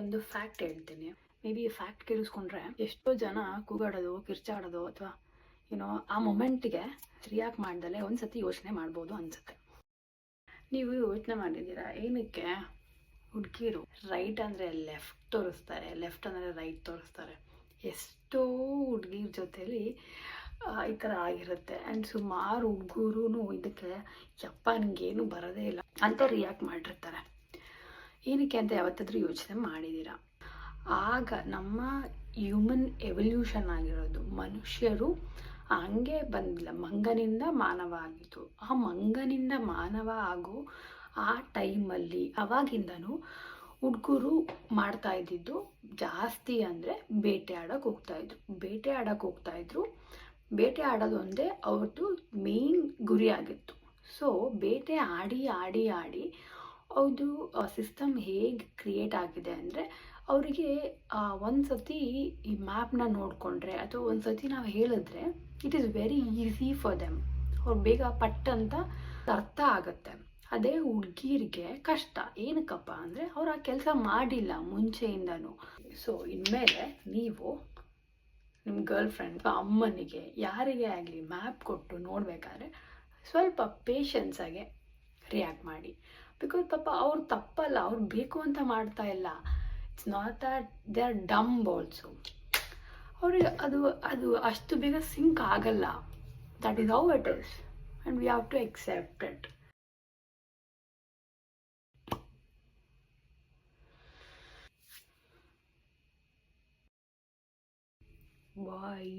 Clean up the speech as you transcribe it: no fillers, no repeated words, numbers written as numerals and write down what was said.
ಒಂದು ಫ್ಯಾಕ್ಟ್ ಹೇಳ್ತೀನಿ. May be ಈ ಫ್ಯಾಕ್ಟ್ ಕೇಳಿಸ್ಕೊಂಡ್ರೆ ಎಷ್ಟೋ ಜನ ಕೂಗಾಡೋದು, ಕಿರ್ಚಾಡೋದು ಅಥವಾ ಆ ಮೊಮೆಂಟ್ಗೆ ರಿಯಾಕ್ಟ್ ಮಾಡ್ದಲೆ ಒಂದ್ಸತಿ ಯೋಚನೆ ಮಾಡ್ಬೋದು ಅನ್ಸುತ್ತೆ. ನೀವು ಯೋಚನೆ ಮಾಡಿದ್ದೀರಾ ಏನಕ್ಕೆ ಹುಡುಗಿರು ರೈಟ್ ಅಂದರೆ ಲೆಫ್ಟ್ ತೋರಿಸ್ತಾರೆ, ಲೆಫ್ಟ್ ಅಂದರೆ ರೈಟ್ ತೋರಿಸ್ತಾರೆ? ಎಷ್ಟೋ ಹುಡುಗಿರ ಜೊತೆಲಿ ಈ ಥರ ಆಗಿರುತ್ತೆ. ಆ್ಯಂಡ್ ಸುಮಾರು ಹುಡುಗರು ಇದಕ್ಕೆ ಯಪ್ಪ ನನಗೇನು ಬರೋದೇ ಇಲ್ಲ ಅಂತ ರಿಯಾಕ್ಟ್ ಮಾಡಿರ್ತಾರೆ. ಏನಕ್ಕೆ ಅಂತ ಯಾವತ್ತಾದ್ರೂ ಯೋಚನೆ ಮಾಡಿದ್ದೀರಾ? ಆಗ ನಮ್ಮ ಹ್ಯೂಮನ್ ಎವಲ್ಯೂಷನ್ ಆಗಿರೋದು, ಮನುಷ್ಯರು ಹಂಗೆ ಬಂದಿಲ್ಲ, ಮಂಗನಿಂದ ಮಾನವ ಆಗಿತ್ತು. ಆ ಮಂಗನಿಂದ ಮಾನವ ಆಗೋ ಆ ಟೈಮಲ್ಲಿ ಅವಾಗಿಂದನೂ ಹುಡುಗರು ಮಾಡ್ತಾ ಇದ್ದಿದ್ದು ಜಾಸ್ತಿ ಅಂದರೆ ಬೇಟೆ ಆಡೋಕೆ ಹೋಗ್ತಾಯಿದ್ರು. ಬೇಟೆ ಆಡೋದು ಒಂದೇ ಅವ್ರದ್ದು ಮೇನ್ ಗುರಿ ಆಗಿತ್ತು. ಸೊ ಬೇಟೆ ಆಡಿ ಆಡಿ ಆಡಿ ಅದು ಸಿಸ್ಟಮ್ ಹೇಗೆ ಕ್ರಿಯೇಟ್ ಆಗಿದೆ ಅಂದರೆ, ಅವರಿಗೆ ಒಂದು ಸತಿ ಈ ಮ್ಯಾಪ್ನ ನೋಡಿಕೊಂಡ್ರೆ ಅಥವಾ ಒಂದು ಸತಿ ನಾವು ಹೇಳಿದ್ರೆ it is very easy for them. ಅವ್ರು ಬೇಗ ಪಟ್ಟಂತ ಅರ್ಥ ಆಗುತ್ತೆ. ಅದೇ ಹುಡುಗಿರಿಗೆ ಕಷ್ಟ. ಏನಕ್ಕಪ್ಪ ಅಂದರೆ ಅವ್ರು ಆ ಕೆಲಸ ಮಾಡಿಲ್ಲ ಮುಂಚೆಯಿಂದನೂ. ಸೊ ಇನ್ಮೇಲೆ ನೀವು ನಿಮ್ಮ ಗರ್ಲ್ ಫ್ರೆಂಡ್ ಅಥವಾ ಅಮ್ಮನಿಗೆ ಯಾರಿಗೇ ಆಗಲಿ ಮ್ಯಾಪ್ ಕೊಟ್ಟು ನೋಡಬೇಕಾದ್ರೆ ಸ್ವಲ್ಪ ಪೇಷನ್ಸಾಗೆ ರಿಯಾಕ್ಟ್ ಮಾಡಿ. ಬಿಕಾಸ್ ಪಾಪ ಅವ್ರು ತಪ್ಪಲ್ಲ, ಅವ್ರು ಬೇಕು ಅಂತ ಮಾಡ್ತಾ ಇಲ್ಲ. It's not that they are dumb also. ಅವ್ರಿಗೆ ಅದು ಅಷ್ಟು ಬೇಗ ಸಿಂಕ್ ಆಗಲ್ಲ. That is how it is and we have to accept it. Bye.